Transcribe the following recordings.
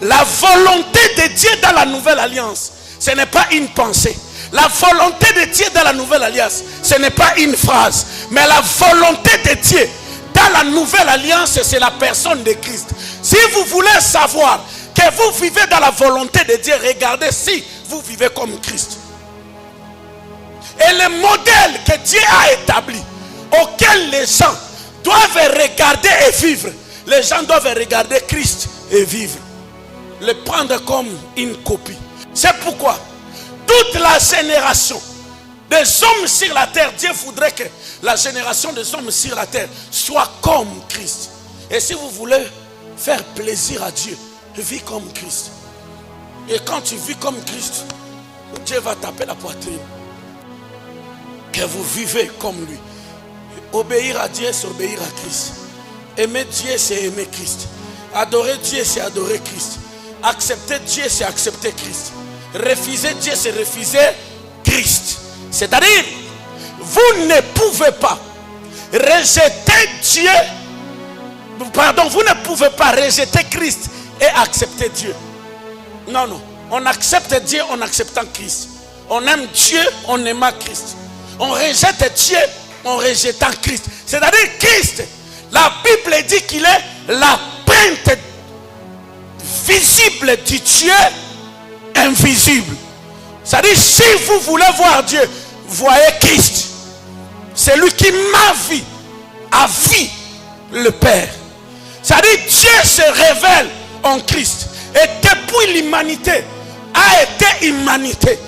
La volonté de Dieu dans la nouvelle alliance, ce n'est pas une pensée. La volonté de Dieu dans la nouvelle alliance, ce n'est pas une phrase. Mais la volonté de Dieu dans la nouvelle alliance, c'est la personne de Christ. Si vous voulez savoir que vous vivez dans la volonté de Dieu, regardez si vous vivez comme Christ. Et le modèle que Dieu a établi, auquel les gens doivent regarder et vivre, les gens doivent regarder Christ et vivre. Le prendre comme une copie. C'est pourquoi toute la génération des hommes sur la terre, Dieu voudrait que la génération des hommes sur la terre soit comme Christ. Et si vous voulez faire plaisir à Dieu, vis comme Christ. Et quand tu vis comme Christ, Dieu va taper la poitrine. Que vous vivez comme lui. Obéir à Dieu, c'est obéir à Christ. Aimer Dieu, c'est aimer Christ. Adorer Dieu, c'est adorer Christ. Accepter Dieu, c'est accepter Christ. Refuser Dieu, c'est refuser Christ. C'est-à-dire, vous ne pouvez pas rejeter Dieu. Pardon, vous ne pouvez pas rejeter Christ et accepter Dieu. Non, non. On accepte Dieu en acceptant Christ. On aime Dieu en aimant Christ. On rejette Dieu en rejetant Christ. C'est-à-dire Christ, la Bible dit qu'il est la peinte visible du Dieu invisible. C'est-à-dire si vous voulez voir Dieu, voyez Christ. C'est lui qui m'a vu, a vu le Père. C'est-à-dire Dieu se révèle en Christ. Et depuis l'humanité a été humanité,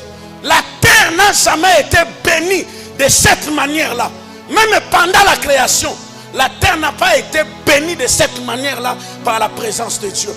la terre n'a jamais été bénie de cette manière-là. Même pendant la création, la terre n'a pas été bénie de cette manière-là par la présence de Dieu.